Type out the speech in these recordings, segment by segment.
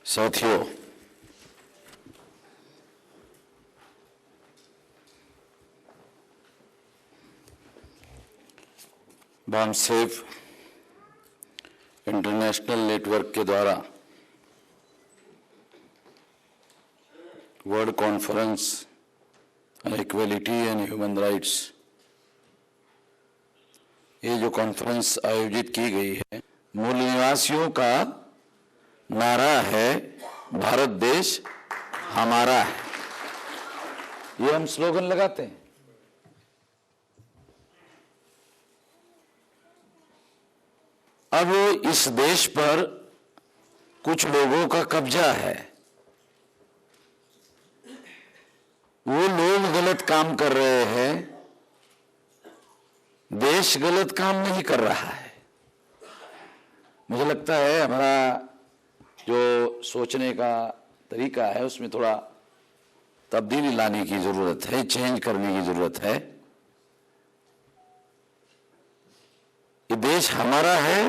साथियों, BAMCEF international network के द्वारा world conference on equality and human rights, ये जो कॉन्फ्रेंस आयोजित की गई है, मूल निवासियों का नारा है भारत देश हमारा है। ये हम स्लोगन लगाते हैं। अब इस देश पर कुछ लोगों का कब्जा है। वो लोग गलत काम कर रहे हैं, देश गलत काम नहीं कर रहा है। मुझे लगता है हमारा जो सोचने का तरीका है उसमें थोड़ा तब्दीली लाने की जरूरत है, चेंज करने की जरूरत है। ये देश हमारा है,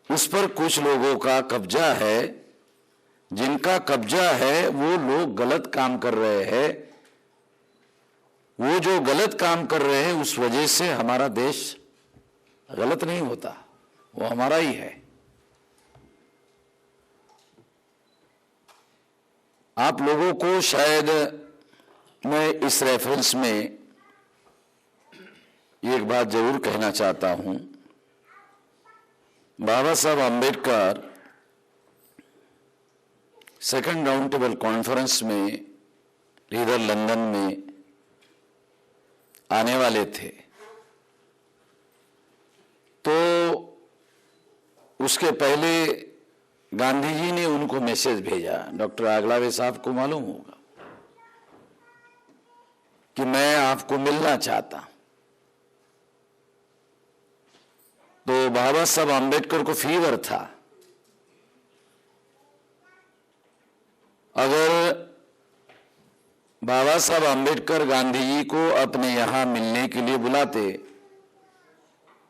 उस पर कुछ लोगों का कब्जा है। जिनका कब्जा है वो लोग गलत काम कर रहे हैं। वो जो गलत काम कर रहे हैं उस वजह से हमारा देश गलत नहीं होता, वो हमारा ही है। आप लोगों को शायद मैं इस रेफरेंस में एक बात जरूर कहना चाहता हूं। बाबा Saheb Ambedkar second round table conference में इधर लंदन में आने वाले थे, तो उसके पहले गांधी जी ने उनको मैसेज भेजा। डॉक्टर आगलावे साहब को मालूम होगा कि मैं आपको मिलना चाहता हूं। तो बाबा साहब आम्बेडकर को फीवर था। अगर बाबा साहब आम्बेडकर गांधी जी को अपने यहां मिलने के लिए बुलाते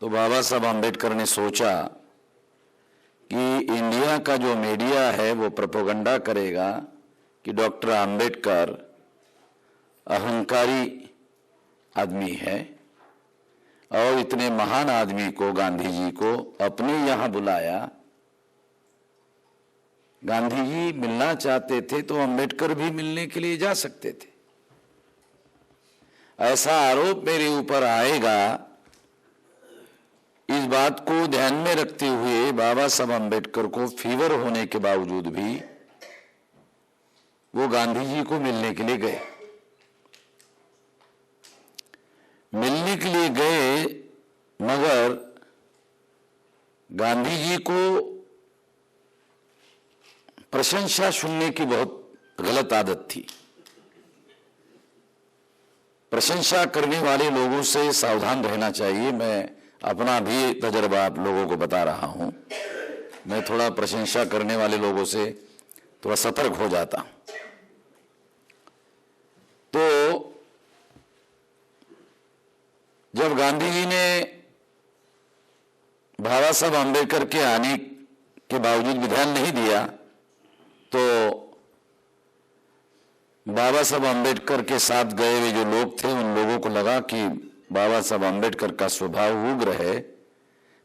तो बाबा साहब आम्बेडकर ने सोचा कि इंडिया का जो मीडिया है वो प्रोपेगेंडा करेगा कि डॉक्टर आम्बेडकर अहंकारी आदमी है और इतने महान आदमी को, गांधी जी को अपने यहां बुलाया। गांधी जी मिलना चाहते थे तो आम्बेडकर भी मिलने के लिए जा सकते थे। ऐसा आरोप मेरे ऊपर आएगा, इस बात को ध्यान में रखते हुए बाबा साहब आम्बेडकर को फीवर होने के बावजूद भी वो गांधी जी को मिलने के लिए गए। मिलने के लिए गए, मगर गांधी जी को प्रशंसा सुनने की बहुत गलत आदत थी। प्रशंसा करने वाले लोगों से सावधान रहना चाहिए। मैं अपना भी तजर्बा आप लोगों को बता रहा हूं। मैं थोड़ा प्रशंसा करने वाले लोगों से थोड़ा सतर्क हो जाता हूं। तो जब गांधी जी ने बाबा साहब आम्बेडकर के आने के बावजूद भी ध्यान नहीं दिया, तो बाबा साहब आम्बेडकर के साथ गए हुए जो लोग थे उन लोगों को लगा कि बाबा साहब आम्बेडकर का स्वभाव उग्र है,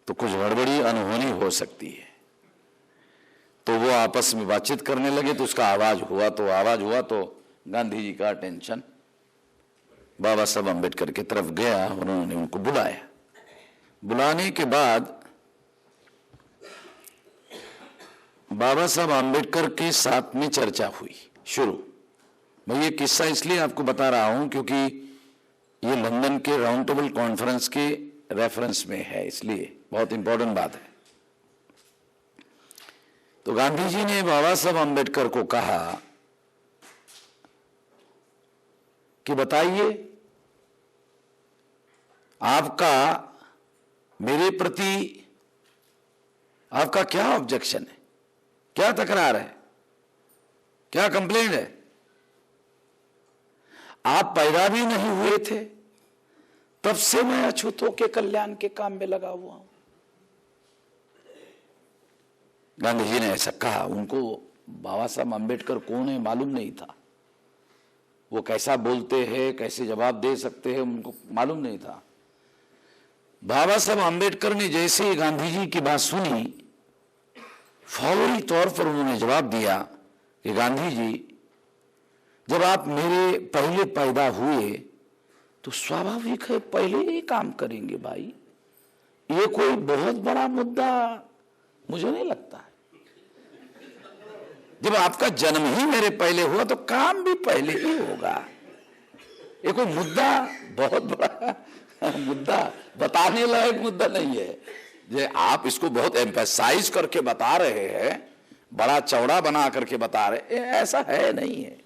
तो कुछ गड़बड़ी अनहोनी हो सकती है। तो वो आपस में बातचीत करने लगे, तो उसका आवाज हुआ तो गांधी जी का अटेंशन बाबा साहब आम्बेडकर की तरफ गया। उन्होंने उनको बुलाया। बुलाने के बाद बाबा साहब आम्बेडकर के साथ में चर्चा हुई शुरू। मैं ये किस्सा इसलिए आपको बता रहा हूं क्योंकि ये लंदन के राउंड टेबल कॉन्फ्रेंस के रेफरेंस में है, इसलिए बहुत इंपॉर्टेंट बात है। तो गांधी जी ने बाबा साहब आम्बेडकर को कहा कि बताइए आपका मेरे प्रति आपका क्या ऑब्जेक्शन है, क्या तकरार है, क्या कंप्लेंट है? आप पैदा भी नहीं हुए थे तब से मैं अछूतों के कल्याण के काम में लगा हुआ हूं। गांधी जी ने ऐसा कहा। उनको बाबा साहब अम्बेडकर कौन है मालूम नहीं था, वो कैसा बोलते हैं, कैसे जवाब दे सकते हैं, उनको मालूम नहीं था। बाबा साहब अम्बेडकर ने जैसे ही गांधी जी की बात सुनी, फौरी तौर पर उन्होंने जवाब दिया कि गांधी जी, जब आप मेरे पहले पैदा हुए तो स्वाभाविक है पहले ही काम करेंगे भाई, ये कोई बहुत बड़ा मुद्दा मुझे नहीं लगता है। जब आपका जन्म ही मेरे पहले हुआ तो काम भी पहले ही होगा, ये कोई मुद्दा बहुत बड़ा मुद्दा, बताने लायक मुद्दा नहीं है। जे आप इसको बहुत एम्फेसाइज करके बता रहे हैं, बड़ा चौड़ा बना करके बता रहे, ऐसा है नहीं है।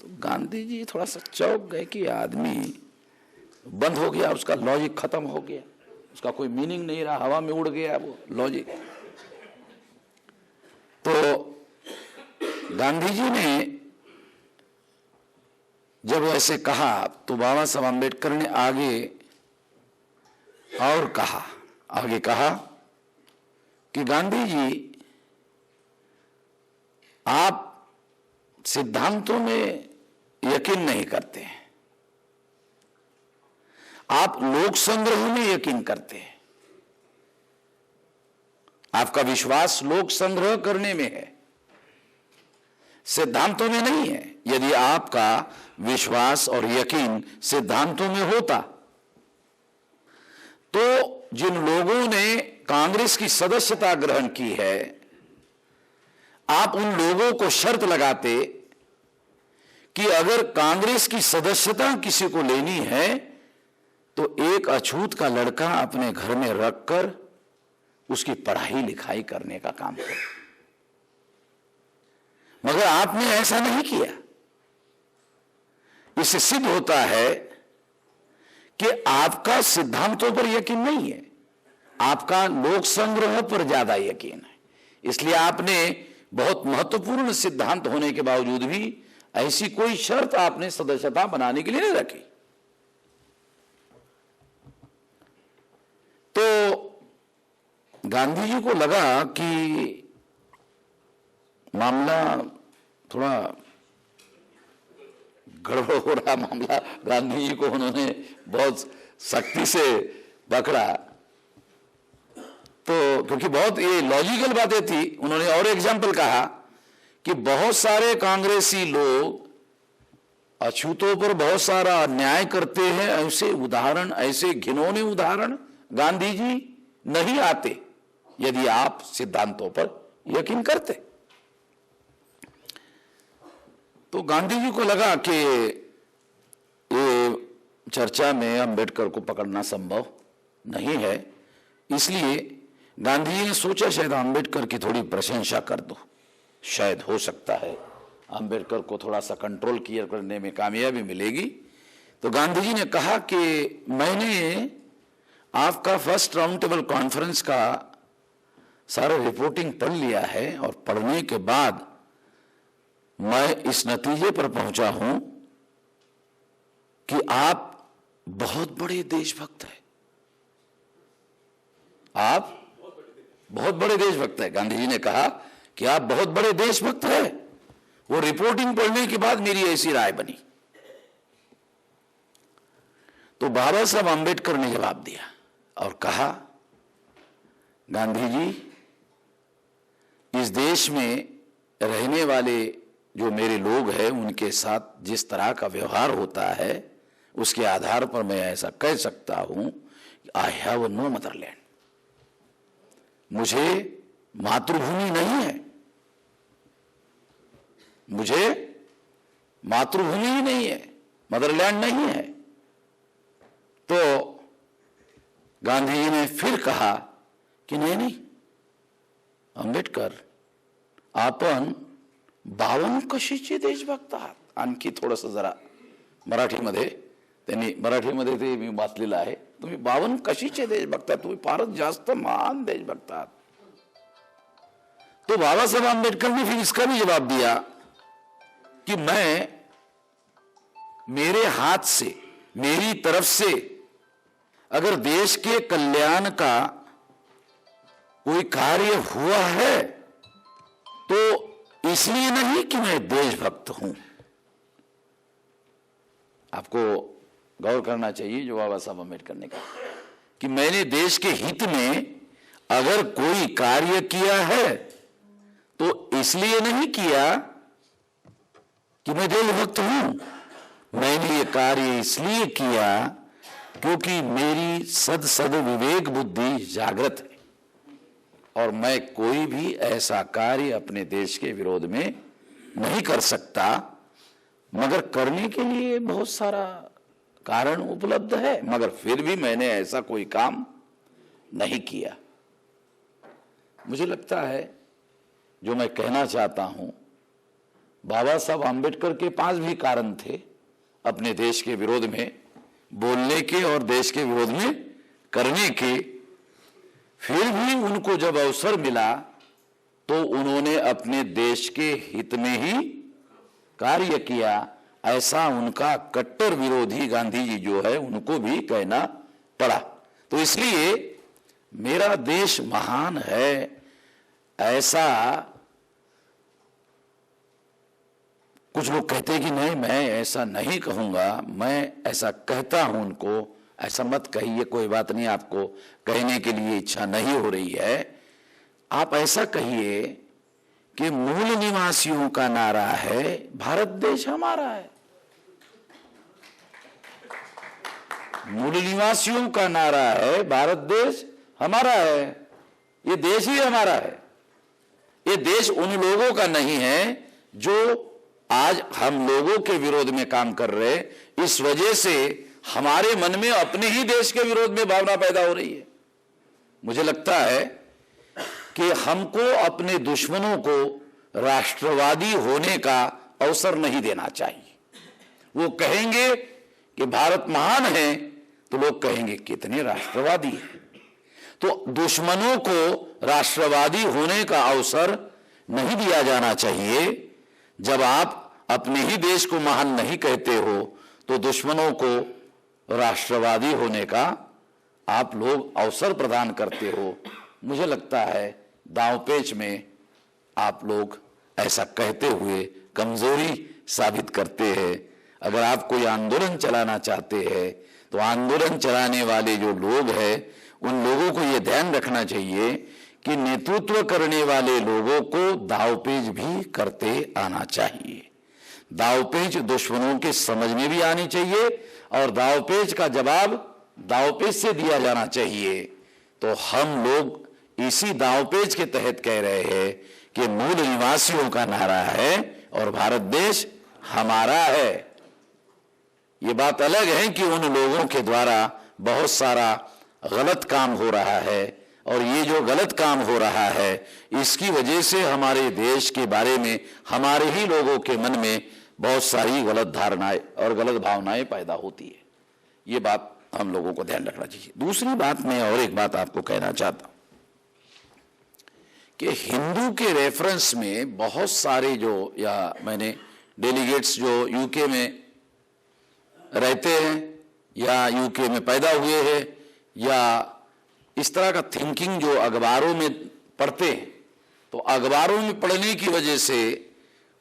तो गांधी जी थोड़ा सा चौंक गए कि आदमी बंद हो गया, उसका लॉजिक खत्म हो गया, उसका कोई मीनिंग नहीं रहा, हवा में उड़ गया वो लॉजिक। तो गांधी जी ने जब ऐसे कहा तो बाबा साहब अम्बेडकर ने आगे कहा कि गांधी जी, आप सिद्धांतों में यकीन नहीं करते हैं, आप लोक संग्रह में यकीन करते हैं, आपका विश्वास लोक संग्रह करने में है, सिद्धांतों में नहीं है। यदि आपका विश्वास और यकीन सिद्धांतों में होता तो जिन लोगों ने कांग्रेस की सदस्यता ग्रहण की है, आप उन लोगों को शर्त लगाते कि अगर कांग्रेस की सदस्यता किसी को लेनी है तो एक अछूत का लड़का अपने घर में रखकर उसकी पढ़ाई लिखाई करने का काम करो। मगर आपने ऐसा नहीं किया। इससे सिद्ध होता है कि आपका सिद्धांतों पर यकीन नहीं है, आपका लोक संग्रह पर ज्यादा यकीन है। इसलिए आपने बहुत महत्वपूर्ण सिद्धांत होने के बावजूद भी ऐसी कोई शर्त आपने सदस्यता बनाने के लिए नहीं रखी। तो गांधी जी को लगा कि मामला थोड़ा गड़बड़ हो रहा मामला। गांधी जी को उन्होंने बहुत सख्ती से पकड़ा, तो क्योंकि बहुत ये लॉजिकल बातें थी। उन्होंने और एग्जाम्पल कहा कि बहुत सारे कांग्रेसी लोग अछूतों पर बहुत सारा अन्याय करते हैं, ऐसे उदाहरण, ऐसे घिनौने उदाहरण गांधी जी नहीं आते यदि आप सिद्धांतों पर यकीन करते। तो गांधी जी को लगा कि ये चर्चा में अंबेडकर को पकड़ना संभव नहीं है, इसलिए गांधी जी ने सोचा शायद अंबेडकर की थोड़ी प्रशंसा कर दो, शायद हो सकता है अंबेडकर को थोड़ा सा कंट्रोल किया करने में कामयाबी मिलेगी। तो गांधी जी ने कहा कि मैंने आपका फर्स्ट राउंड टेबल कॉन्फ्रेंस का सारा रिपोर्टिंग पढ़ लिया है और पढ़ने के बाद मैं इस नतीजे पर पहुंचा हूं कि आप बहुत बड़े देशभक्त हैं। आप बहुत बड़े देशभक्त हैं। गांधी जी ने कहा कि आप बहुत बड़े देशभक्त हैं। वो रिपोर्टिंग पढ़ने के बाद मेरी ऐसी राय बनी। तो बाबा साहब अम्बेडकर ने जवाब दिया और कहा, गांधी जी, इस देश में रहने वाले जो मेरे लोग हैं उनके साथ जिस तरह का व्यवहार होता है उसके आधार पर मैं ऐसा कह सकता हूं, आई हैव नो मदरलैंड। मुझे मातृभूमि नहीं है, मुझे मातृभूमि ही नहीं है, मदरलैंड नहीं है। तो गांधी जी ने फिर कहा की नाही आंबेडकर, आपण 52 कशीचे देशभक्त आहात. आणखी थोडंसं जरा मराठीमध्ये त्यांनी मराठीमध्ये ते मी वाचलेलं आहे. तुम्ही 52 कशीचे देशभक्त आहात, तुम्ही फारच जास्त महान देशभक्त आहात. तो बाबा साहब आंबेडकर ने फिर इसका भी जवाब दिया कि मैं मेरे हाथ से, मेरी तरफ से अगर देश के कल्याण का कोई कार्य हुआ है तो इसलिए नहीं कि मैं देशभक्त हूं। आपको गौर करना चाहिए जो बाबा साहब अम्बेडकर ने कहा कि मैंने देश के हित में अगर कोई कार्य किया है तो इसलिए नहीं किया कि मैं देशभक्त हूं। मैंने ये कार्य इसलिए किया क्योंकि मेरी सद विवेक बुद्धि जागृत है और मैं कोई भी ऐसा कार्य अपने देश के विरोध में नहीं कर सकता, मगर करने के लिए बहुत सारा कारण उपलब्ध है, मगर फिर भी मैंने ऐसा कोई काम नहीं किया। मुझे लगता है जो मैं कहना चाहता हूं, बाबा साहब आम्बेडकर के पास भी कारण थे अपने देश के विरोध में बोलने के और देश के विरोध में करने के, फिर भी उनको जब अवसर मिला तो उन्होंने अपने देश के हित में ही कार्य किया। ऐसा उनका कट्टर विरोधी गांधी जी जो है उनको भी कहना पड़ा। तो इसलिए मेरा देश महान है ऐसा कुछ लोग कहते हैं कि नहीं मैं ऐसा नहीं कहूंगा, मैं ऐसा कहता हूं उनको, ऐसा मत कहिए, कोई बात नहीं, आपको कहने के लिए इच्छा नहीं हो रही है। आप ऐसा कहिए कि मूल निवासियों का नारा है भारत देश हमारा है। मूल निवासियों का नारा है भारत देश हमारा है। ये देश ही हमारा है। ये देश उन लोगों का नहीं है जो आज हम लोगों के विरोध में काम कर रहे। इस वजह से हमारे मन में अपने ही देश के विरोध में भावना पैदा हो रही है। मुझे लगता है कि हमको अपने दुश्मनों को राष्ट्रवादी होने का अवसर नहीं देना चाहिए। वो कहेंगे कि भारत महान है तो लोग कहेंगे कितने राष्ट्रवादी हैं। तो दुश्मनों को राष्ट्रवादी होने का अवसर नहीं दिया जाना चाहिए। जब आप अपने ही देश को महान नहीं कहते हो तो दुश्मनों को राष्ट्रवादी होने का आप लोग अवसर प्रदान करते हो। मुझे लगता है दांवपेच में आप लोग ऐसा कहते हुए कमजोरी साबित करते हैं। अगर आप कोई आंदोलन चलाना चाहते हैं तो आंदोलन चलाने वाले जो लोग हैं उन लोगों को यह ध्यान रखना चाहिए कि नेतृत्व करने वाले लोगों को दांवपेच भी करते आना चाहिए। दांवपेच दुश्मनों के समझ में भी आनी चाहिए और दांवपेच का जवाब दांवपेच से दिया जाना चाहिए। तो हम लोग इसी दांवपेच के तहत कह रहे हैं कि मूल निवासियों का नारा है और भारत देश हमारा है। ये बात अलग है कि उन लोगों के द्वारा बहुत सारा गलत काम हो रहा है और ये जो गलत काम हो रहा है इसकी वजह से हमारे देश के बारे में हमारे ही लोगों के मन में बहुत सारी गलत धारणाएं और गलत भावनाएं पैदा होती है। ये बात हम लोगों को ध्यान रखना चाहिए। दूसरी बात, मैं और एक बात आपको कहना चाहता हूं कि हिंदू के रेफरेंस में बहुत सारे जो या मैंने डेलीगेट्स जो यूके में रहते हैं या यूके में पैदा हुए हैं या इस तरह का थिंकिंग जो अखबारों में पढ़ते हैं, तो अखबारों में पढ़ने की वजह से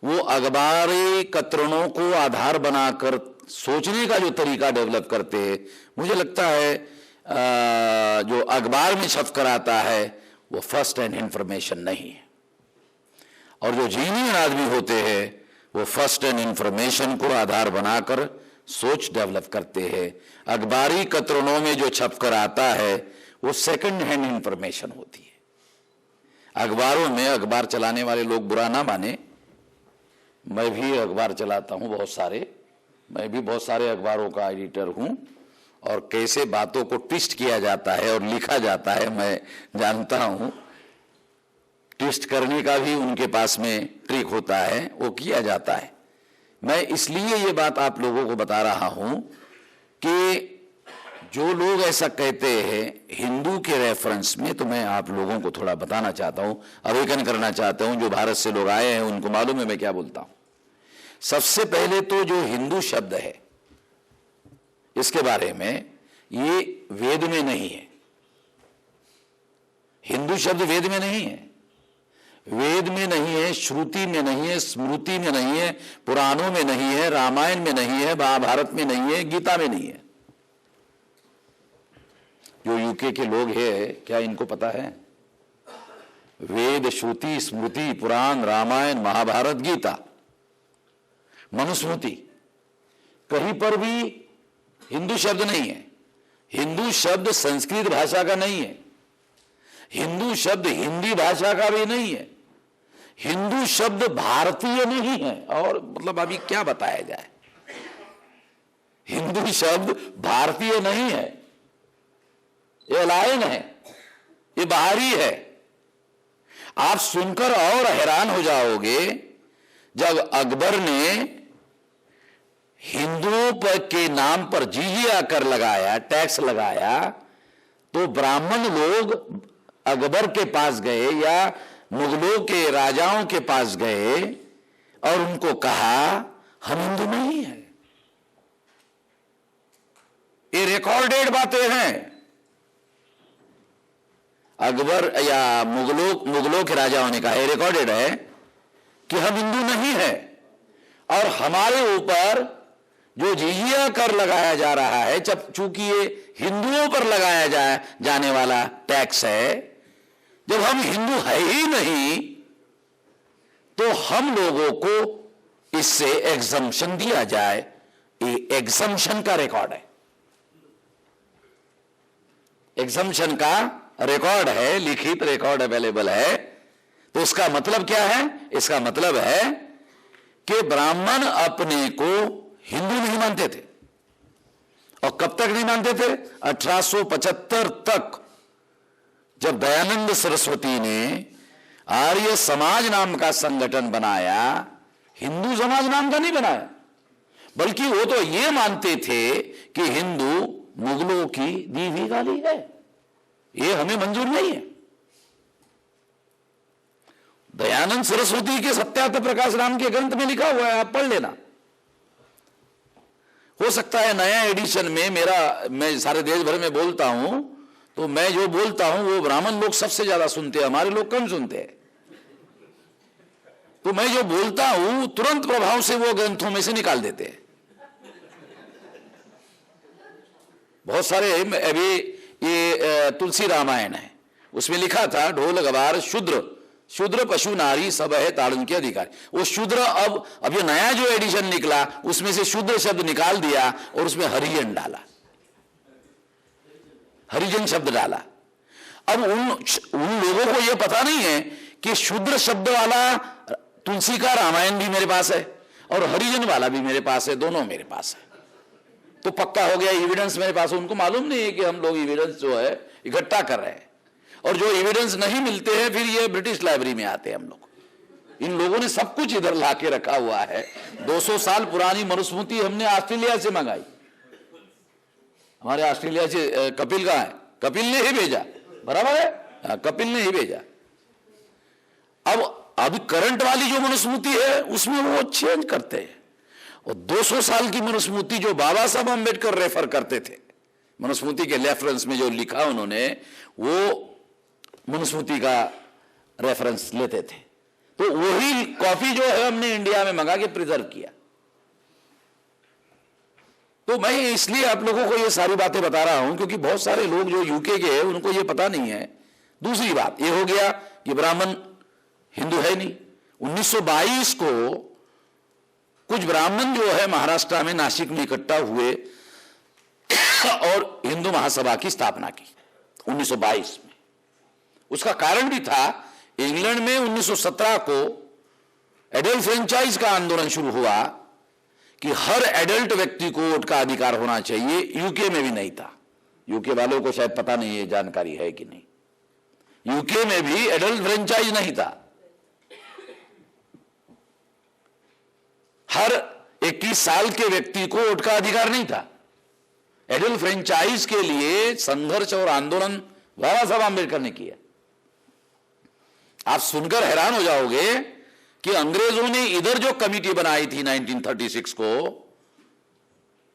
वो अखबारी कतरनों को आधार बनाकर सोचने का जो तरीका डेवलप करते हैं, मुझे लगता है जो अखबार में छप कर आता है वो फर्स्ट हैंड इंफॉर्मेशन नहीं है। और जो जीनियन आदमी होते हैं वो फर्स्ट हैंड इंफॉर्मेशन को आधार बनाकर सोच डेवलप करते हैं। अखबारी कतरनों में जो छप कर आता है वो सेकंड हैंड इंफॉर्मेशन होती है। अखबारों में, अखबार चलाने वाले लोग बुरा ना माने, मैं भी अखबार चलाता हूं बहुत सारे, मैं भी बहुत सारे अखबारों का एडिटर हूं और कैसे बातों को ट्विस्ट किया जाता है और लिखा जाता है मैं जानता हूं। ट्विस्ट करने का भी उनके पास में ट्रिक होता है, वो किया जाता है। मैं इसलिए ये बात आप लोगों को बता रहा हूं कि जो लोग ऐसा कहते हैं हिंदू के रेफरेंस में, तो मैं आप लोगों को थोड़ा बताना चाहता हूं, अवेकन करना चाहता हूं। जो भारत से लोग आए हैं उनको मालूम है मैं क्या बोलता हूं। सबसे पहले तो जो हिंदू शब्द है इसके बारे में, ये वेद में नहीं है। हिंदू शब्द वेद में नहीं है। वेद में नहीं है, श्रुति में नहीं है, स्मृति में नहीं है, पुराणों में नहीं है, रामायण में नहीं है, महाभारत में नहीं है, गीता में नहीं है। जो यूके के लोग हैं, क्या इनको पता है? वेद, श्रुति, स्मृति, पुराण, रामायण, महाभारत, गीता, मनुस्मृति, कहीं पर भी हिंदू शब्द नहीं है। हिंदू शब्द संस्कृत भाषा का नहीं है, हिंदू शब्द हिंदी भाषा का भी नहीं है, हिंदू शब्द भारतीय नहीं है। और मतलब अभी क्या बताया जाए, हिंदू शब्द भारतीय नहीं है, ये लाइन है, ये बाहरी है। आप सुनकर और हैरान हो जाओगे, जब अकबर ने हिंदुओं पर के नाम पर जिजिया कर लगाया, टैक्स लगाया, तो ब्राह्मण लोग अकबर के पास गए या मुगलों के राजाओं के पास गए और उनको कहा हम हिंदू नहीं है। ये रिकॉर्डेड बातें हैं। अकबर या मुगलों के राजाओं ने कहा, ये रिकॉर्डेड है कि हम हिंदू नहीं है और हमारे ऊपर जो जिजिया कर लगाया जा रहा है, चूंकि ये हिंदुओं पर लगाया जाने वाला टैक्स है, जब हम हिंदू है ही नहीं तो हम लोगों को इससे एग्जम्पशन दिया जाए। ये एग्जम्पशन का रिकॉर्ड है, एग्जम्पशन का रिकॉर्ड है, लिखित रिकॉर्ड अवेलेबल है। तो इसका मतलब क्या है? इसका मतलब है कि ब्राह्मण अपने को हिंदू नहीं मानते थे। और कब तक नहीं मानते थे? 1875 तक, जब दयानंद सरस्वती ने आर्य समाज नाम का संगठन बनाया। हिंदू समाज नाम का नहीं बनाया, बल्कि वो तो ये मानते थे कि हिंदू मुगलों की दी हुई गाली है, ये हमें मंजूर नहीं है। दयानंद सरस्वती के सत्यार्थ प्रकाश नाम के ग्रंथ में लिखा हुआ है, आप पढ़ लेना। हो सकता है नया एडिशन में मैं सारे देश भर में बोलता हूं, तो मैं जो बोलता हूं वो ब्राह्मण लोग सबसे ज्यादा सुनते हैं, हमारे लोग कम सुनते हैं। तो मैं जो बोलता हूं तुरंत प्रभाव से वो ग्रंथों में से निकाल देते हैं। बहुत सारे, अभी ये तुलसी रामायण है, उसमें लिखा था ढोल गवार शूद्र पशु नारी सब है ताड़न के अधिकारी। वो शूद्र, अब ये नया जो एडिशन निकला उसमें से शूद्र शब्द निकाल दिया और उसमें हरिजन डाला, हरिजन शब्द डाला। अब उन लोगों को यह पता नहीं है कि शूद्र शब्द वाला तुलसी का रामायण भी मेरे पास है और हरिजन वाला भी मेरे पास है, दोनों मेरे पास है। तो पक्का हो गया, एविडेंस मेरे पास। उनको मालूम नहीं है कि हम लोग एविडेंस जो है इकट्ठा कर रहे हैं, और जो एविडेंस नहीं मिलते हैं फिर ये ब्रिटिश लाइब्रेरी में आते हैं हम लोग। इन लोगों ने सब कुछ इधर ला के रखा हुआ है। 200 साल पुरानी मनुस्मृति हमने ऑस्ट्रेलिया से मंगाई। हमारे ऑस्ट्रेलिया से कपिल का है, कपिल ने ही भेजा, बराबर है, कपिल ने ही भेजा। अब करंट वाली जो मनुस्मृति है उसमें वो चेंज करते हैं। और 200 साल की मनुस्मृति जो बाबा साहब अम्बेडकर रेफर करते थे, मनुस्मृति के रेफरेंस में जो लिखा उन्होंने, वो मनुस्मृति का रेफरेंस लेते थे। तो वही कॉपी जो है हमने इंडिया में मंगा के प्रिजर्व किया। तो मैं इसलिए आप लोगों को ये सारी बातें बता रहा हूं क्योंकि बहुत सारे लोग जो यूके के हैं उनको ये पता नहीं है। दूसरी बात ये हो गया कि ब्राह्मण हिंदू है नहीं। 1922 को कुछ ब्राह्मण जो है महाराष्ट्र में नासिक में इकट्ठा हुए और हिंदू महासभा की स्थापना की 1922 में। उसका कारण भी था, इंग्लैंड में 1917 को एडल्ट फ्रेंचाइज का आंदोलन शुरू हुआ कि हर एडल्ट व्यक्ति को वोट का अधिकार होना चाहिए। यूके में भी नहीं था, यूके वालों को शायद पता नहीं है, जानकारी है कि नहीं, यूके में भी एडल्ट फ्रेंचाइज नहीं था। हर 21 साल के व्यक्ति को वोट का अधिकार नहीं था। एडल्ट फ्रेंचाइज के लिए संघर्ष और आंदोलन बाबा साहब आंबेडकर ने किया। आप सुनकर हैरान हो जाओगे कि अंग्रेजों ने इधर जो कमिटी बनाई थी 1936 को,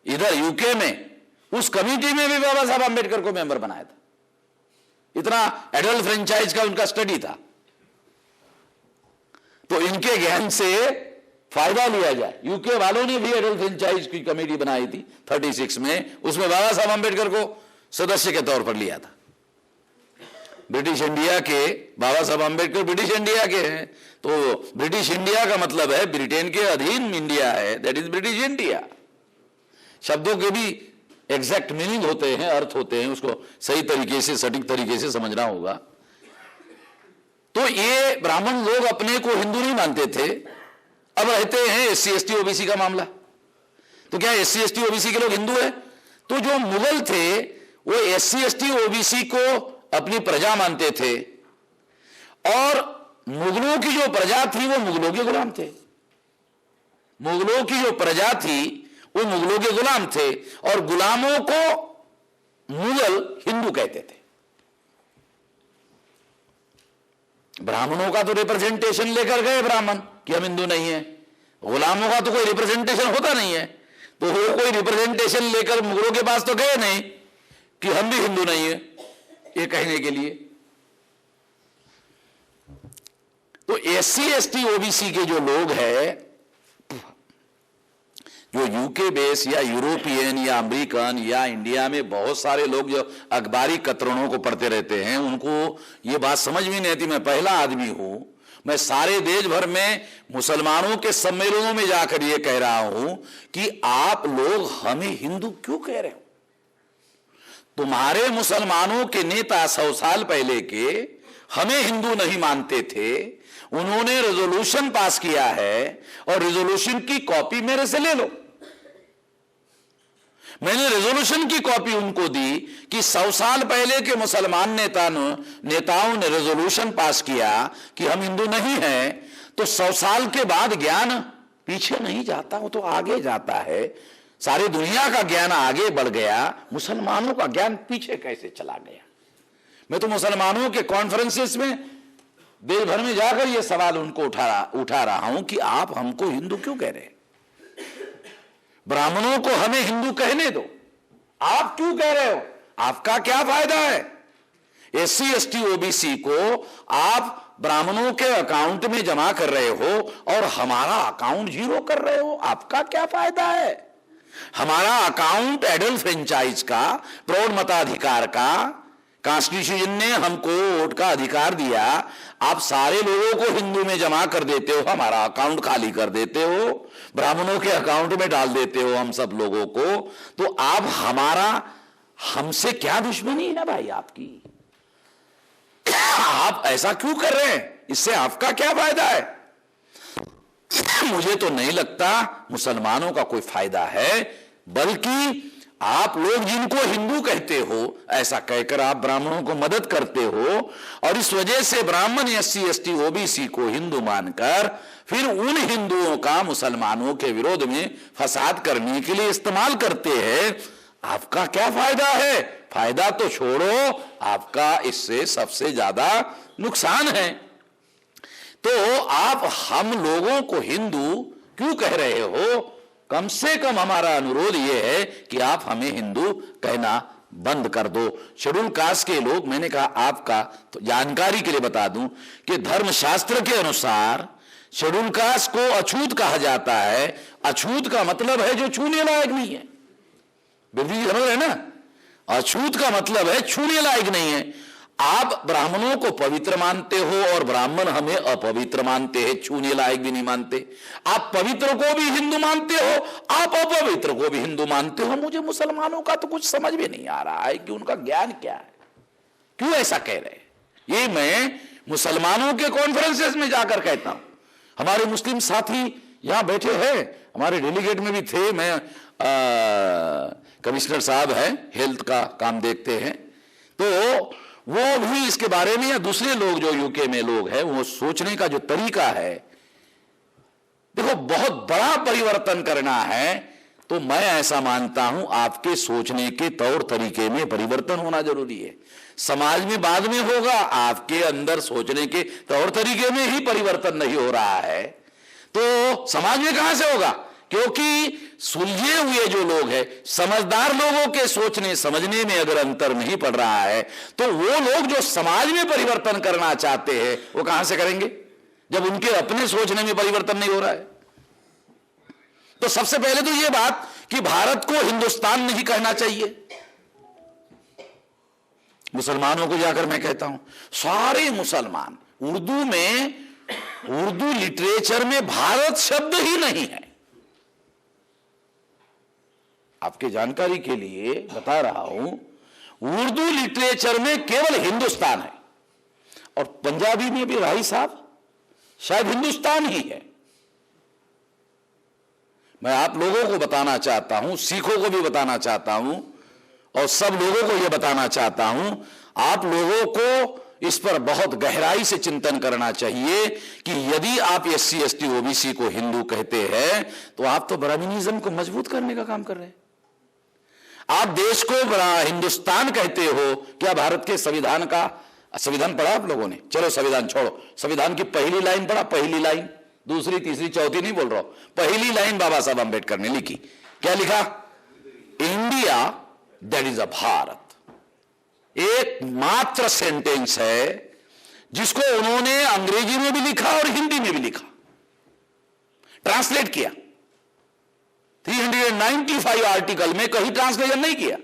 इधर यूके में, उस कमिटी में भी बाबा साहब आंबेडकर को मेंबर बनाया था। इतना एडल्ट फ्रेंचाइज का उनका स्टडी था। तो इनके ज्ञान से फायदा लिया जाए। यूके वालों ने भी एडल्ट फ्रेंचाइज की कमेटी बनाई थी 36 में, उसमें बाबा साहब अंबेडकर को सदस्य के तौर पर लिया था। ब्रिटिश इंडिया के बाबा साहब अंबेडकर ब्रिटिश इंडिया के हैं, तो ब्रिटिश इंडिया का मतलब है ब्रिटेन के अधीन इंडिया है, दैट इज ब्रिटिश इंडिया। शब्दों के भी एग्जैक्ट मीनिंग होते हैं, अर्थ होते हैं, उसको सही तरीके से सटीक तरीके से समझना होगा। तो ये ब्राह्मण लोग अपने को हिंदू नहीं मानते थे, अब रहते हैं SC ST OBC का मामला। तो क्या SC ST OBC के लोग हिंदू है? तो जो मुगल थे वो SC ST OBC को अपनी प्रजा मानते थे, और मुगलों की जो प्रजा थी वो मुगलों के गुलाम थे। मुगलों की जो प्रजा थी वो मुगलों के गुलाम थे, और गुलामों को मुगल हिंदू कहते थे। ब्राह्मणों का तो रिप्रेजेंटेशन लेकर गए ब्राह्मण कि हम हिंदू नहीं है, गुलामों का तो कोई रिप्रेजेंटेशन होता नहीं है, तो वो कोई रिप्रेजेंटेशन लेकर मुगलों के पास तो गए नहीं कि हम भी हिंदू नहीं है, ये कहने के लिए। तो SC ST OBC के जो लोग हैं, जो यूके बेस या यूरोपियन या अमेरिकन या इंडिया में बहुत सारे लोग जो अखबारी कतरनों को पढ़ते रहते हैं, उनको ये बात समझ में नहीं आती। मैं पहला आदमी हूं, मैं सारे देश भर में मुसलमानों के सम्मेलनों में जाकर ये कह रहा हूं कि आप लोग हमें हिंदू क्यों कह रहे हो? तुम्हारे मुसलमानों के नेता 100 साल पहले के हमें हिंदू नहीं मानते थे, उन्होंने रेजोल्यूशन पास किया है, और रेजोल्यूशन की कॉपी मेरे से ले लो। मैंने रेजोल्यूशन की कॉपी उनको दी कि 100 साल पहले के मुसलमान नेताओं ने रेजोल्यूशन पास किया कि हम हिंदू नहीं हैं। तो 100 साल के बाद ज्ञान पीछे नहीं जाता, वो तो आगे जाता है। सारी दुनिया का ज्ञान आगे बढ़ गया, मुसलमानों का ज्ञान पीछे कैसे चला गया? मैं तो मुसलमानों के कॉन्फ्रेंसेस में देश भर में जाकर यह सवाल उनको उठा रहा हूं कि आप हमको हिंदू क्यों कह रहे हैं? ब्राह्मणों को हमें हिंदू कहने दो, आप क्यों कह रहे हो? आपका क्या फायदा है? SC ST OBC को आप ब्राह्मणों के अकाउंट में जमा कर रहे हो और हमारा अकाउंट जीरो कर रहे हो, आपका क्या फायदा है? हमारा अकाउंट एडल्ट फ्रेंचाइज का, प्रौढ़ मताधिकार का, कॉन्स्टिट्यूशन ने हमको वोट का अधिकार दिया, आप सारे लोगों को हिंदू में जमा कर देते हो, हमारा अकाउंट खाली कर देते हो, ब्राह्मणों के अकाउंट में डाल देते हो हम सब लोगों को। तो आप हमसे क्या दुश्मनी है ना भाई आपकी? आप ऐसा क्यों कर रहे हैं? इससे आपका क्या फायदा है? मुझे तो नहीं लगता मुसलमानों का कोई फायदा है, बल्कि आप लोग जिनको हिंदू कहते हो, ऐसा कहकर आप ब्राह्मणों को मदद करते हो, और इस वजह से ब्राह्मण SC ST OBC को हिंदू मानकर फिर उन हिंदुओं का मुसलमानों के विरोध में फसाद करने के लिए इस्तेमाल करते हैं। आपका क्या फायदा है? फायदा तो छोड़ो, आपका इससे सबसे ज्यादा नुकसान है। तो आप हम लोगों को हिंदू क्यों कह रहे हो? कम से कम हमारा अनुरोध यह है कि आप हमें हिंदू कहना बंद कर दो। शेड्यूल कास्ट के लोग, मैंने कहा आपका तो जानकारी के लिए बता दूं कि धर्मशास्त्र के अनुसार शेड्यूल कास्ट को अछूत कहा जाता है। अछूत का मतलब है जो छूने लायक नहीं है। बिल्कुल समझ रहे ना? अछूत का मतलब है छूने लायक नहीं है। आप ब्राह्मणों को पवित्र मानते हो और ब्राह्मण हमें अपवित्र मानते हैं, छूने लायक भी नहीं मानते। आप पवित्र को भी हिंदू मानते हो, आप अपवित्र को भी हिंदू मानते हो। मुझे मुसलमानों का तो कुछ समझ में नहीं आ रहा है कि उनका ज्ञान क्या है, क्यों ऐसा कह रहे हैं। ये मैं मुसलमानों के कॉन्फ्रेंसेस में जाकर कहता हूं। हमारे मुस्लिम साथी यहां बैठे हैं, हमारे डेलीगेट में भी थे। मैं कमिश्नर साहब हैं, हेल्थ का काम देखते हैं, तो वो भी इसके बारे में, या दूसरे लोग जो यूके में लोग हैं, वो सोचने का जो तरीका है, देखो बहुत बड़ा परिवर्तन करना है तो मैं ऐसा मानता हूं आपके सोचने के तौर तरीके में परिवर्तन होना जरूरी है। समाज में बाद में होगा, आपके अंदर सोचने के तौर तरीके में ही परिवर्तन नहीं हो रहा है तो समाज में कहां से होगा? क्योंकि सुलझे हुए जो लोग हैं, समझदार लोगों के सोचने समझने में अगर अंतर नहीं पड़ रहा है तो वो लोग जो समाज में परिवर्तन करना चाहते हैं वो कहां से करेंगे? जब उनके अपने सोचने में परिवर्तन नहीं हो रहा है। तो सबसे पहले तो यह बात कि भारत को हिंदुस्तान नहीं कहना चाहिए। मुसलमानों को जाकर मैं कहता हूं, सारे मुसलमान उर्दू में, उर्दू लिटरेचर में भारत शब्द ही नहीं है। आपके जानकारी के लिए बता रहा हूं, उर्दू लिटरेचर में केवल हिंदुस्तान है, और पंजाबी में भी भाई साहब शायद हिंदुस्तान ही है। मैं आप लोगों को बताना चाहता हूं, सिखों को भी बताना चाहता हूं, और सब लोगों को यह बताना चाहता हूं, आप लोगों को इस पर बहुत गहराई से चिंतन करना चाहिए कि यदि आप SC ST OBC को हिंदू कहते हैं तो आप तो ब्राह्मणिज्म को मजबूत करने का काम कर रहे हैं। आप देश को हिंदुस्तान कहते हो। क्या भारत के संविधान का, संविधान पढ़ा आप लोगों ने? चलो संविधान छोड़ो, संविधान की पहली लाइन पढ़ा, पहली लाइन, दूसरी तीसरी चौथी नहीं बोल रहा हूं, पहली लाइन बाबा साहब अंबेडकर ने लिखी। क्या लिखा? India that is a Bharat. एक मात्र सेंटेंस है जिसको उन्होंने अंग्रेजी में भी लिखा और हिंदी में भी लिखा, ट्रांसलेट किया। 395 आर्टिकल में कहीं ट्रांसलेशन नहीं किया,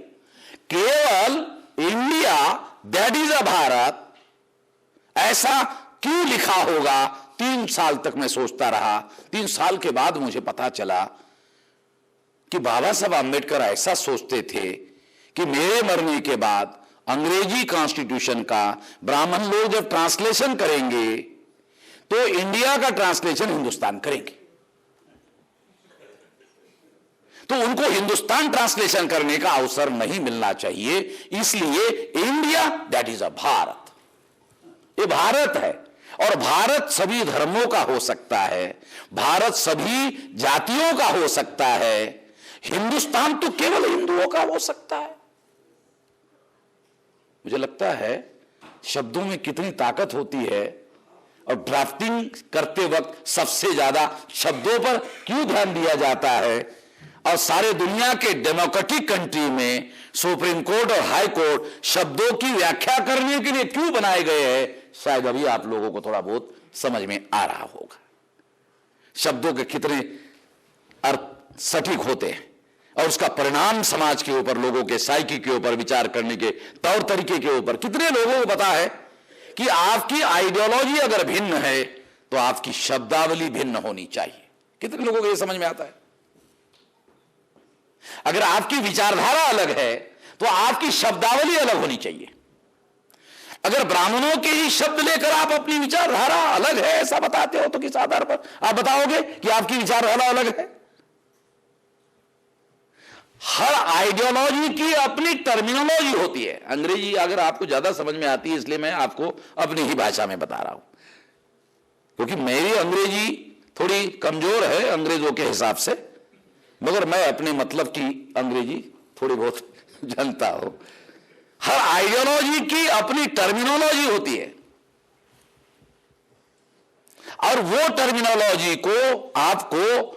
केवल India that is a Bharat. ऐसा क्यों लिखा होगा? 3 साल तक मैं सोचता रहा। 3 साल के बाद मुझे पता चला कि बाबा साहब अंबेडकर ऐसा सोचते थे कि मेरे मरने के बाद अंग्रेजी कॉन्स्टिट्यूशन का ब्राह्मण लोग जब ट्रांसलेशन करेंगे तो इंडिया का ट्रांसलेशन हिंदुस्तान करेंगे, तो उनको हिंदुस्तान ट्रांसलेशन करने का अवसर नहीं मिलना चाहिए। इसलिए India that is a Bharat, ये भारत है, और भारत सभी धर्मों का हो सकता है, भारत सभी जातियों का हो सकता है, हिंदुस्तान तो केवल हिंदुओं का हो सकता है। मुझे लगता है शब्दों में कितनी ताकत होती है, और ड्राफ्टिंग करते वक्त सबसे ज्यादा शब्दों पर क्यों ध्यान दिया जाता है, और सारे दुनिया के डेमोक्रेटिक कंट्री में सुप्रीम कोर्ट और हाई कोर्ट शब्दों की व्याख्या करने के लिए क्यों बनाए गए हैं, शायद अभी आप लोगों को थोड़ा बहुत समझ में आ रहा होगा। शब्दों के कितने अर्थ सटीक होते हैं, और उसका परिणाम समाज के ऊपर, लोगों के साइकी के ऊपर, विचार करने के तौर तरीके के ऊपर। कितने लोगों को पता है कि आपकी आइडियोलॉजी अगर भिन्न है तो आपकी शब्दावली भिन्न होनी चाहिए? कितने लोगों को यह समझ में आता है? अगर आपकी विचारधारा अलग है तो आपकी शब्दावली अलग होनी चाहिए। अगर ब्राह्मणों के ही शब्द लेकर आप अपनी विचारधारा अलग है ऐसा बताते हो तो किस आधार पर आप बताओगे कि आपकी विचारधारा अलग है? हर आइडियोलॉजी की अपनी टर्मिनोलॉजी होती है। अंग्रेजी अगर आपको ज्यादा समझ में आती है, इसलिए मैं आपको अपनी ही भाषा में बता रहा हूं, क्योंकि मेरी अंग्रेजी थोड़ी कमजोर है अंग्रेजों के हिसाब से, मगर मैं अपने मतलब की अंग्रेजी थोड़ी बहुत जानता हूं। हर आइडियोलॉजी की अपनी टर्मिनोलॉजी होती है, और वो टर्मिनोलॉजी को आपको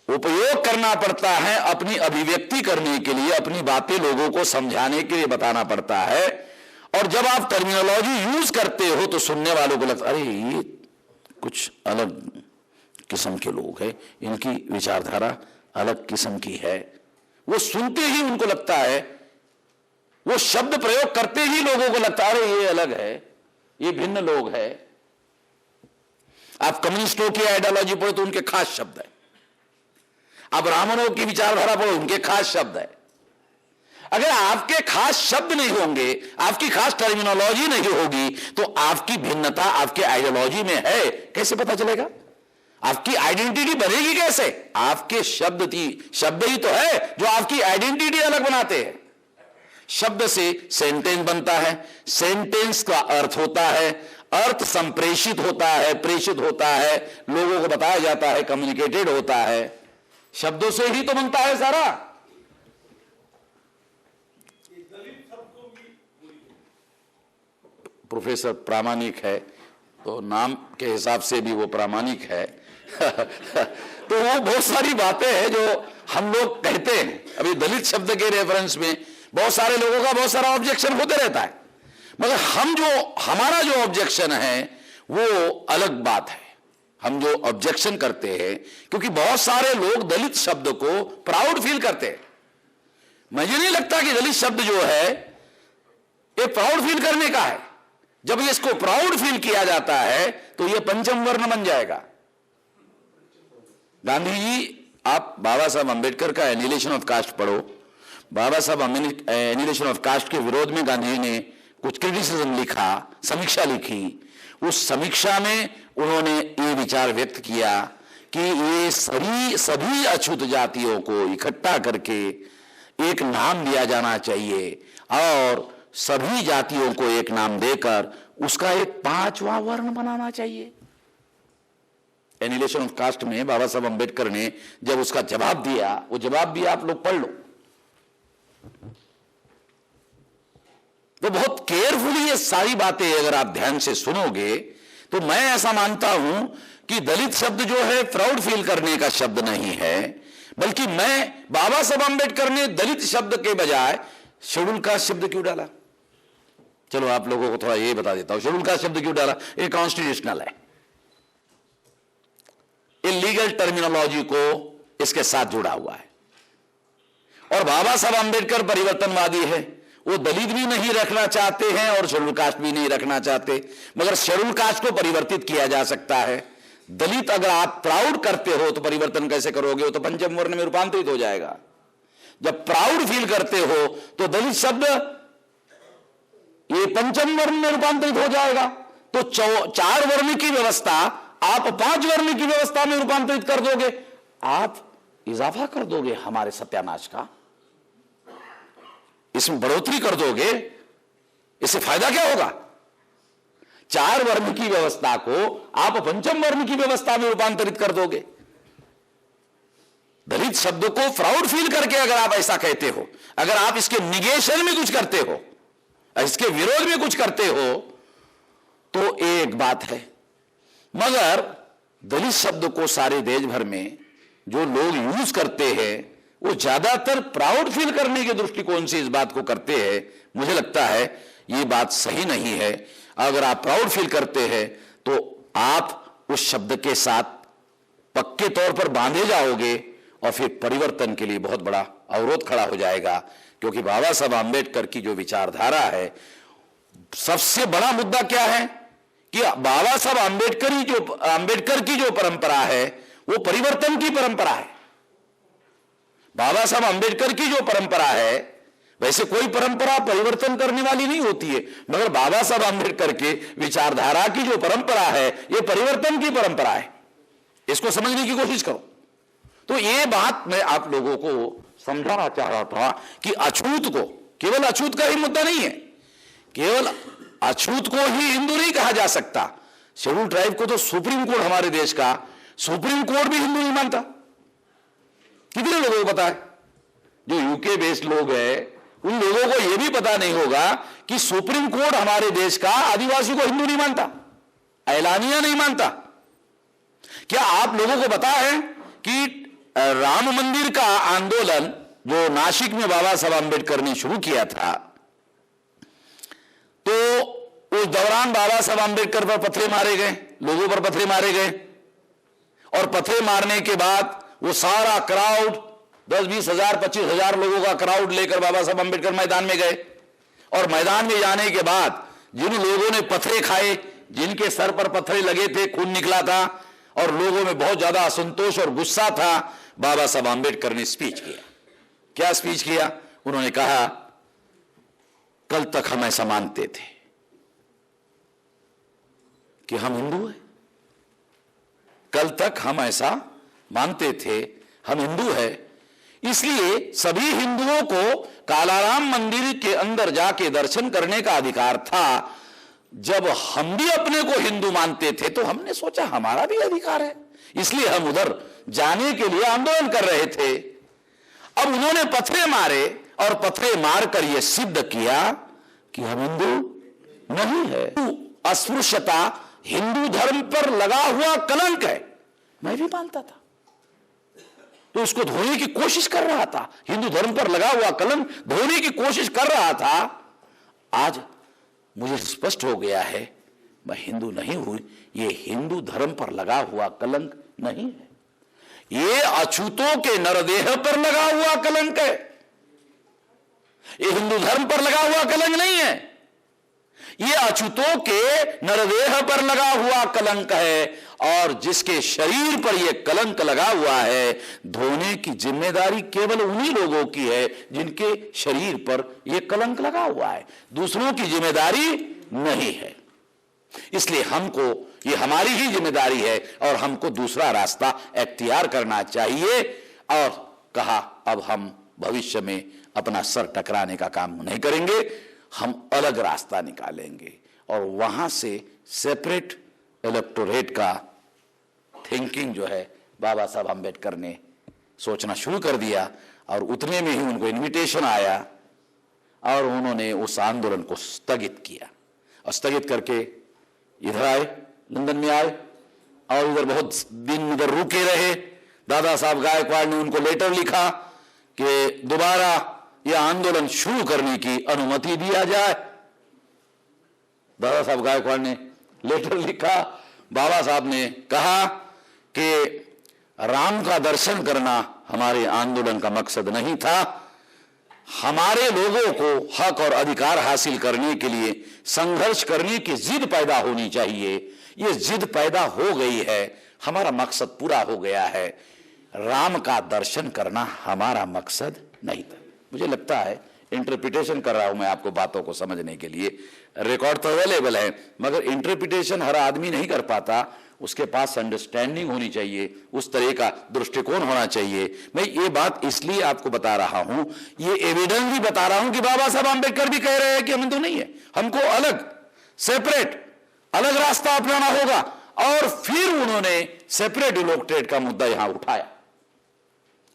उपयोग करना पड़ता है अपनी अभिव्यक्ति करने के लिए, अपनी बातें लोगों को समझाने के लिए बताना पड़ता है। और जब आप टर्मिनोलॉजी यूज करते हो तो सुनने वालों को लगता, अरे ये कुछ अलग किस्म के लोग हैं, इनकी विचारधारा अलग किस्म की है। वो सुनते ही उनको लगता है, वो शब्द प्रयोग करते ही लोगों को लगता है, अरे ये अलग है, ये भिन्न लोग है। आप कम्युनिस्टों की आइडियोलॉजी पढ़ो तो उनके खास शब्द है, आप ब्राह्मणों की विचारधारा पढ़ो उनके खास शब्द है। अगर आपके खास शब्द नहीं होंगे, आपकी खास टर्मिनोलॉजी नहीं होगी, तो आपकी भिन्नता आपके आइडियोलॉजी में है कैसे पता चलेगा? आपकी आइडेंटिटी बनेगी कैसे? आपके शब्द ही तो है जो आपकी आइडेंटिटी अलग बनाते हैं। शब्द से सेंटेंस बनता है, सेंटेंस का अर्थ होता है, अर्थ संप्रेषित होता है, प्रेषित होता है, लोगों को बताया जाता है, कम्युनिकेटेड होता है। शब्दों से ही तो बनता है सारा। प्रोफेसर प्रामाणिक है तो नाम के हिसाब से भी वो प्रामाणिक है। तो वो बहुत सारी बातें हैं जो हम लोग कहते हैं। अभी दलित शब्द के रेफरेंस में बहुत सारे लोगों का बहुत सारा ऑब्जेक्शन होते रहता है, मगर हमारा जो ऑब्जेक्शन है वो अलग बात है। हम जो ऑब्जेक्शन करते हैं, क्योंकि बहुत सारे लोग दलित शब्द को प्राउड फील करते हैं। मुझे नहीं लगता कि दलित शब्द जो है ये प्राउड फील करने का है। जब इसको प्राउड फील किया जाता है तो यह पंचम वर्ण बन जाएगा। गांधी जी, आप बाबा साहब अंबेडकर का एनिहिलेशन ऑफ कास्ट पढ़ो। बाबा साहब एनिहिलेशन ऑफ कास्ट के विरोध में गांधी जी ने कुछ क्रिटिसिज्म लिखा, समीक्षा लिखी। उस समीक्षा में उन्होंने ये विचार व्यक्त किया कि ये सभी अछूत जातियों को इकट्ठा करके एक नाम दिया जाना चाहिए और सभी जातियों को एक नाम देकर उसका एक पांचवा वर्ण बनाना चाहिए। एनिहिलेशन ऑफ कास्ट में बाबा साहब अंबेडकर ने जब उसका जवाब दिया, वो जवाब भी आप लोग पढ़ लो, तो बहुत केयरफुली ये सारी बातें अगर आप ध्यान से सुनोगे तो मैं ऐसा मानता हूं कि दलित शब्द जो है प्राउड फील करने का शब्द नहीं है, बल्कि बाबा साहब अंबेडकर ने दलित शब्द के बजाय शेड्यूल कास्ट शब्द क्यों डाला। चलो आप लोगों को थोड़ा ये बता देता हूं, शेड्यूल कास्ट शब्द क्यों डाला। ये कॉन्स्टिट्यूशनल है, ये लीगल टर्मिनोलॉजी को इसके साथ जुड़ा हुआ है। और बाबा साहब अंबेडकर परिवर्तनवादी है, वो दलित भी नहीं रखना चाहते हैं और शेड्यूल कास्ट भी नहीं रखना चाहते, मगर शेड्यूल कास्ट को परिवर्तित किया जा सकता है। दलित अगर आप प्राउड करते हो तो परिवर्तन कैसे करोगे, वो तो पंचम वर्ण में रूपांतरित हो जाएगा। जब प्राउड फील करते हो तो दलित शब्द ये पंचम वर्ण में रूपांतरित हो जाएगा। तो 4 वर्ण की व्यवस्था आप 5 वर्ण की व्यवस्था में रूपांतरित कर दोगे, आप इजाफा कर दोगे हमारे सत्यानाश का, इसमें बढ़ोतरी कर दोगे। इससे फायदा क्या होगा। 4 वर्ण की व्यवस्था को आप पंचम वर्ण की व्यवस्था में रूपांतरित कर दोगे। दलित शब्द को प्राउड फील करके अगर आप ऐसा कहते हो, अगर आप इसके निगेशन में कुछ करते हो, इसके विरोध में कुछ करते हो, तो एक बात है। मगर दलित शब्द को सारे देश भर में जो लोग यूज करते हैं वो ज्यादातर प्राउड फील करने के दृष्टिकोण से इस बात को करते हैं। मुझे लगता है ये बात सही नहीं है। अगर आप प्राउड फील करते हैं तो आप उस शब्द के साथ पक्के तौर पर बांधे जाओगे और फिर परिवर्तन के लिए बहुत बड़ा अवरोध खड़ा हो जाएगा। क्योंकि बाबा साहब आंबेडकर की जो विचारधारा है, सबसे बड़ा मुद्दा क्या है कि बाबा साहब आंबेडकर की जो परंपरा है वो परिवर्तन की परंपरा है। बाबा साहब आंबेडकर की जो परंपरा है, वैसे कोई परंपरा परिवर्तन करने वाली नहीं होती है, मगर बाबा साहब आंबेडकर के विचारधारा की जो परंपरा है ये परिवर्तन की परंपरा है। इसको समझने की कोशिश करो। तो ये बात मैं आप लोगों को समझाना चाह रहा था कि अछूत को, केवल अछूत का ही मुद्दा नहीं है, केवल अछूत को ही हिंदू नहीं कहा जा सकता। शेड्यूल ट्राइब को तो सुप्रीम कोर्ट, हमारे देश का सुप्रीम कोर्ट भी हिंदू नहीं मानता। कितने लोगों को पता है, जो यूके बेस्ड लोग हैं उन लोगों को यह भी पता नहीं होगा कि सुप्रीम कोर्ट हमारे देश का आदिवासी को हिंदू नहीं मानता, ऐलानिया नहीं मानता। क्या आप लोगों को पता है कि राम मंदिर का आंदोलन जो नासिक में बाबा साहब आंबेडकर ने शुरू किया था, तो उस दौरान बाबा साहब आंबेडकर पर पत्थर मारे गए, लोगों पर पत्थर मारे गए, और पत्थर मारने के बाद वो सारा क्राउड 10-20 हजार 25 हजार लोगों का क्राउड लेकर बाबा साहब आंबेडकर मैदान में गए। और मैदान में जाने के बाद जिन लोगों ने पत्थर खाए, जिनके सर पर पत्थर लगे थे, खून निकला था और लोगों में बहुत ज्यादा असंतोष और गुस्सा था, बाबा साहब आंबेडकर ने स्पीच किया। क्या स्पीच किया? उन्होंने कहा, कल तक हम ऐसा मानते थे कि हम हिंदू हैं, कल तक हम ऐसा मानते थे हम हिंदू है, इसलिए सभी हिंदुओं को कालाराम मंदिर के अंदर जाके दर्शन करने का अधिकार था। जब हम भी अपने को हिंदू मानते थे तो हमने सोचा हमारा भी अधिकार है, इसलिए हम उधर जाने के लिए आंदोलन कर रहे थे। अब उन्होंने पत्थरे मारे और पत्थरे मारकर यह सिद्ध किया कि हम हिंदू नहीं है। अस्पृश्यता हिंदू धर्म पर लगा हुआ कलंक है, मैं भी मानता था, तो उसको धोने की कोशिश कर रहा था। हिंदू धर्म पर लगा हुआ कलंक धोने की कोशिश कर रहा था। आज मुझे स्पष्ट हो गया है मैं हिंदू नहीं हूं, ये हिंदू धर्म पर लगा हुआ कलंक नहीं है, ये अछूतों के नरदेह पर लगा हुआ कलंक है, ये हिंदू धर्म पर लगा हुआ कलंक नहीं है, ये अछूतों के नरदेह पर लगा हुआ कलंक है। और जिसके शरीर पर यह कलंक लगा हुआ है, धोने की जिम्मेदारी केवल उन्हीं लोगों की है जिनके शरीर पर यह कलंक लगा हुआ है, दूसरों की जिम्मेदारी नहीं है। इसलिए हमको, ये हमारी ही जिम्मेदारी है और हमको दूसरा रास्ता एख्तियार करना चाहिए। और कहा अब हम भविष्य में अपना सर टकराने का काम नहीं करेंगे, हम अलग रास्ता निकालेंगे और वहां से सेपरेट इलेक्टोरेट का थिंकिंग जो है बाबा साहब आंबेडकर ने सोचना शुरू कर दिया। और उतने में ही उनको इनविटेशन आया और उन्होंने उस आंदोलन को स्थगित किया और स्थगित करके इधर आए, लंदन में आए और इधर बहुत दिन इधर रुके रहे। दादा साहब गायकवाड़ ने उनको लेटर लिखा कि दोबारा यह आंदोलन शुरू करने की अनुमति दिया जाए। दादा साहब गायकवाड़ ने लेटर लिखा, बाबा साहब ने कहा कि राम का दर्शन करना हमारे आंदोलन का मकसद नहीं था, हमारे लोगों को हक और अधिकार हासिल करने के लिए संघर्ष करने की जिद पैदा होनी चाहिए। ये जिद पैदा हो गई है, हमारा मकसद पूरा हो गया है, राम का दर्शन करना हमारा मकसद नहीं था। मुझे लगता है इंटरप्रिटेशन कर रहा हूं मैं आपको बातों को समझने के लिए, रिकॉर्ड तो अवेलेबल है, मगर इंटरप्रिटेशन हर आदमी नहीं कर पाता, उसके पास अंडरस्टैंडिंग होनी चाहिए, उस तरह का दृष्टिकोण होना चाहिए। मैं ये बात इसलिए आपको बता रहा हूं, ये एविडेंस भी बता रहा हूं कि बाबा साहब आंबेडकर भी कह रहे हैं कि हम हिंदू नहीं है, हमको अलग सेपरेट अलग रास्ता अपनाना होगा। और फिर उन्होंने सेपरेट इलेक्टोरेट का मुद्दा यहां उठाया,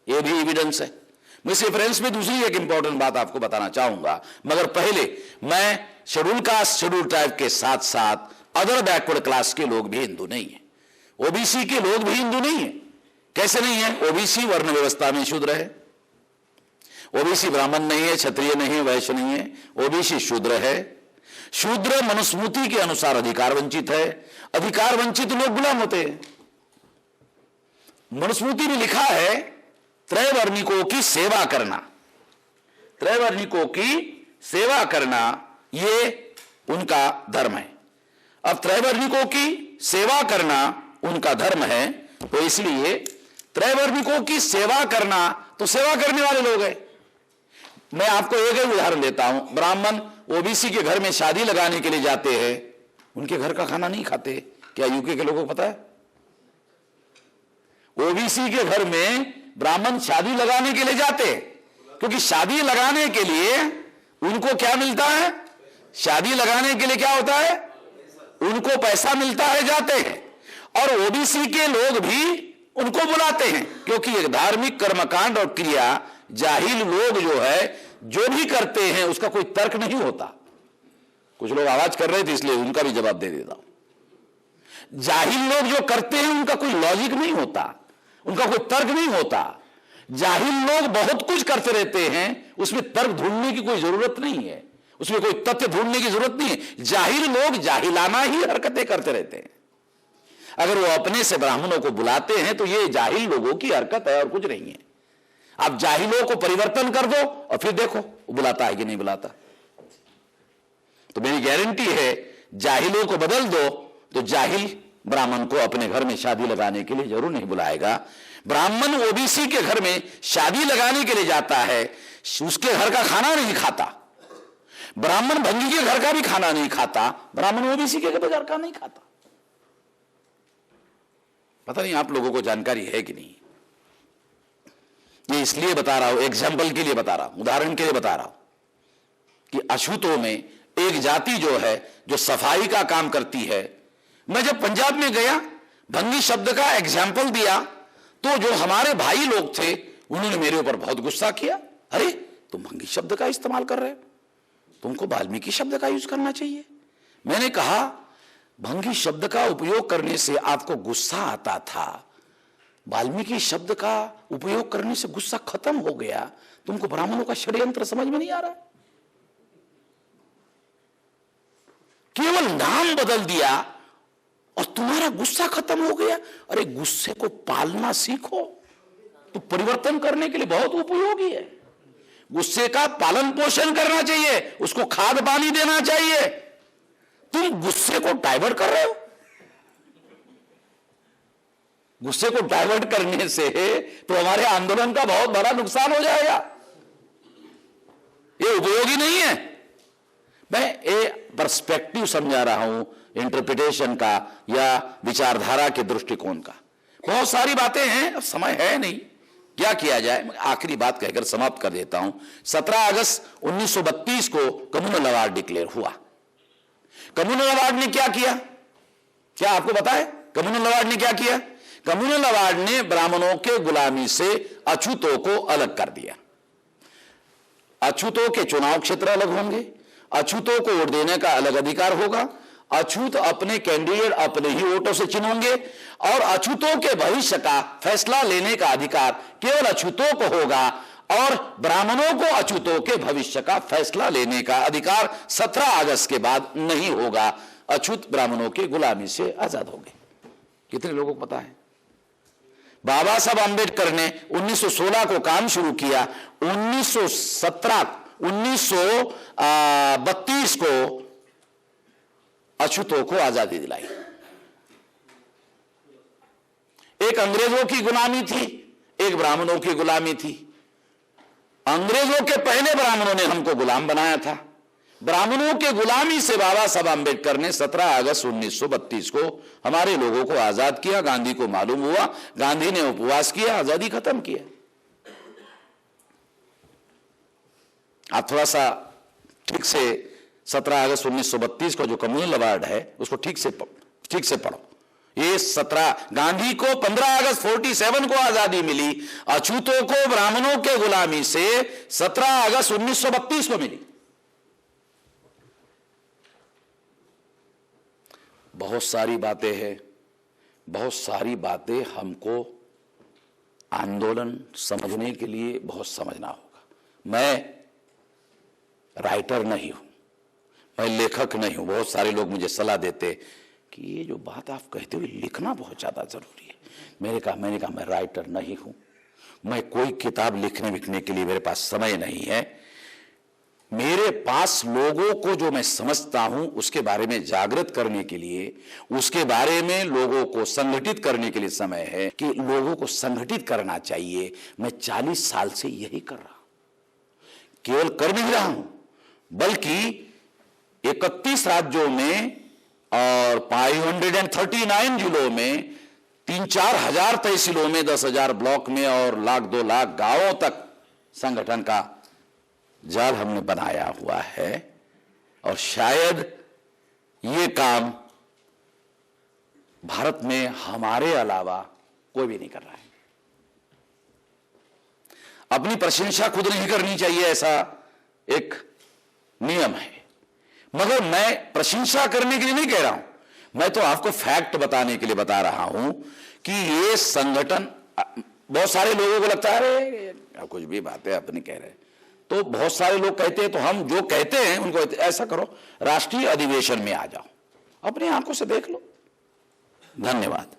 यह भी एविडेंस है। मैं इस रेफरेंस में दूसरी एक इंपॉर्टेंट बात आपको बताना चाहूंगा, मगर पहले मैं शेड्यूल कास्ट शेड्यूल ट्राइब के साथ साथ अदर बैकवर्ड क्लास के लोग भी हिंदू नहीं है, ओबीसी के लोग भी हिंदू नहीं है। कैसे नहीं है? ओबीसी वर्ण व्यवस्था में शूद्र है, ओबीसी ब्राह्मण नहीं है, क्षत्रिय नहीं है, वैश्य नहीं है, ओबीसी शूद्र है। शूद्र मनुस्मृति के अनुसार अधिकार वंचित है, अधिकार वंचित लोग गुलाम होते हैं। मनुस्मृति में लिखा है त्रैवर्णिकों की सेवा करना, त्रैवर्णिकों की सेवा करना ये उनका धर्म है। अब त्रैवर्णिकों की सेवा करना उनका धर्म है, तो इसलिए त्रैवर्णिकों की सेवा करना तो सेवा करने वाले लोग हैं। मैं आपको एक ही उदाहरण देता हूं, ब्राह्मण ओबीसी के घर में शादी लगाने के लिए जाते हैं, उनके घर का खाना नहीं खाते। क्या यूके के लोगों को पता है? ओबीसी के घर में ब्राह्मण शादी लगाने के लिए जाते हैं, क्योंकि शादी लगाने के लिए उनको क्या मिलता है? शादी लगाने के लिए क्या होता है? उनको पैसा मिलता है, जाते हैं। और ओबीसी के लोग भी उनको बुलाते हैं, क्योंकि एक धार्मिक कर्मकांड और क्रिया जाहिल लोग जो है जो भी करते हैं उसका कोई तर्क नहीं होता। कुछ लोग आवाज कर रहे थे इसलिए उनका भी जवाब दे देता हूं। जाहिल लोग जो करते हैं उनका कोई लॉजिक नहीं होता, उनका कोई तर्क नहीं होता। जाहिल लोग बहुत कुछ करते रहते हैं, उसमें तर्क ढूंढने की कोई जरूरत नहीं है, उसमें कोई तथ्य ढूंढने की जरूरत नहीं है। जाहिल लोग जाहिलाना ही हरकतें करते रहते हैं। अगर वो अपने से ब्राह्मणों को बुलाते हैं तो ये जाहिल लोगों की हरकत है और कुछ नहीं है। आप जाहिलों को परिवर्तन कर दो और फिर देखो वो बुलाता है कि नहीं बुलाता। तो मेरी गारंटी है जाहिलों को बदल दो तो जाहिल ब्राह्मण को अपने घर में शादी लगाने के लिए जरूर नहीं बुलाएगा। ब्राह्मण ओबीसी के घर में शादी लगाने के लिए जाता है, उसके घर का खाना नहीं खाता। ब्राह्मण भंगी के घर का भी खाना नहीं खाता, ब्राह्मण ओबीसी के घर का नहीं खाता। पता नहीं आप लोगों को जानकारी है कि नहीं। ये इसलिए बता रहा हूं, एग्जाम्पल के लिए बता रहा हूं, उदाहरण के लिए बता रहा हूं कि अछूतों में एक जाति जो है जो सफाई का काम करती है। मैं जब पंजाब में गया, भंगी शब्द का एग्जाम्पल दिया तो जो हमारे भाई लोग थे उन्होंने मेरे ऊपर बहुत गुस्सा किया। अरे तुम भंगी शब्द का इस्तेमाल कर रहे हो, तुमको वाल्मीकि शब्द का यूज करना चाहिए। मैंने कहा भंगी शब्द का उपयोग करने से आपको गुस्सा आता था, वाल्मीकि शब्द का उपयोग करने से गुस्सा खत्म हो गया, तुमको ब्राह्मणों का षड्यंत्र समझ में नहीं आ रहा? केवल नाम बदल दिया और तुम्हारा गुस्सा खत्म हो गया। अरे गुस्से को पालना सीखो, तो परिवर्तन करने के लिए बहुत उपयोगी है। गुस्से का पालन पोषण करना चाहिए, उसको खाद पानी देना चाहिए। तुम गुस्से को डाइवर्ट कर रहे हो। गुस्से को डाइवर्ट करने से तो हमारे आंदोलन का बहुत बड़ा नुकसान हो जाएगा। ये उपयोगी नहीं है। मैं ये पर्सपेक्टिव समझा रहा हूं, इंटरप्रिटेशन का या विचारधारा के दृष्टिकोण का। बहुत सारी बातें हैं, अब समय है नहीं, क्या किया जाए। मैं आखिरी बात कहकर समाप्त कर देता हूं। 17 अगस्त 1932 को कम्युनल अवार्ड डिक्लेयर हुआ। कम्युनल अवार्ड ने क्या किया, क्या आपको पता है? कम्युनल अवार्ड ने क्या किया? कम्युनल अवार्ड ने ब्राह्मणों के गुलामी से अछूतों को अलग कर दिया। अछूतों के चुनाव क्षेत्र अलग होंगे, अछूतों को वोट देने का अलग अधिकार होगा, अछूत अपने कैंडिडेट अपने ही वोटों से चुनेंगे और अछूतों के भविष्य का फैसला लेने का अधिकार केवल अछूतों को होगा और ब्राह्मणों को अछूतों के भविष्य का फैसला लेने का अधिकार 17 अगस्त के बाद नहीं होगा। अछूत ब्राह्मणों के गुलामी से आजाद होंगे। कितने लोगों को पता है? बाबा साहब आंबेडकर ने 1916 को काम शुरू किया, 1932 को अछूतों को आजादी दिलाई। एक अंग्रेजों की गुलामी थी, एक ब्राह्मणों की गुलामी थी। अंग्रेजों के पहले ब्राह्मणों ने हमको गुलाम बनाया था। ब्राह्मणों के गुलामी से बाबा साहब आंबेडकर ने 17 अगस्त 1932 को हमारे लोगों को आजाद किया। गांधी को मालूम हुआ, गांधी ने उपवास किया, आजादी खत्म किया। आप थोड़ा सा ठीक से 17 अगस्त 1932 का जो कम्युनल अवार्ड है उसको ठीक से पढ़ो। ये 17 गांधी को 15 अगस्त 47 को आजादी मिली, अछूतों को ब्राह्मणों के गुलामी से 17 अगस्त 1932 को मिली। बहुत सारी बातें हैं, बहुत सारी बातें हमको आंदोलन समझने के लिए बहुत समझना होगा। मैं राइटर नहीं हूं, मैं लेखक नहीं हूं। बहुत सारे लोग मुझे सलाह देते कि ये जो बात आप कहते हो लिखना बहुत ज्यादा जरूरी है। मैंने कहा मैं राइटर नहीं हूं, मैं कोई किताब लिखने के लिए मेरे पास समय नहीं है। मेरे पास लोगों को जो मैं समझता हूं उसके बारे में जागृत करने के लिए, उसके बारे में लोगों को संगठित करने के लिए समय है कि लोगों को संगठित करना चाहिए। मैं 40 साल से यही कर रहा हूं, केवल कर नहीं रहा हूं बल्कि 31 राज्यों में और 539 जिलों में 3-4 हजार तहसीलों में 10,000 ब्लॉक में और 1-2 लाख गांवों तक संगठन का जाल हमने बनाया हुआ है। और शायद ये काम भारत में हमारे अलावा कोई भी नहीं कर रहा है। अपनी प्रशंसा खुद नहीं करनी चाहिए, ऐसा एक नियम है। मगर मैं प्रशंसा करने के लिए नहीं कह रहा हूं, मैं तो आपको फैक्ट बताने के लिए बता रहा हूं कि ये संगठन, बहुत सारे लोगों को लगता है अरे कुछ भी बातें अपनी कह रहे, तो बहुत सारे लोग कहते हैं, तो हम जो कहते हैं उनको ऐसा करो, राष्ट्रीय अधिवेशन में आ जाओ, अपनी आंखों से देख लो। धन्यवाद।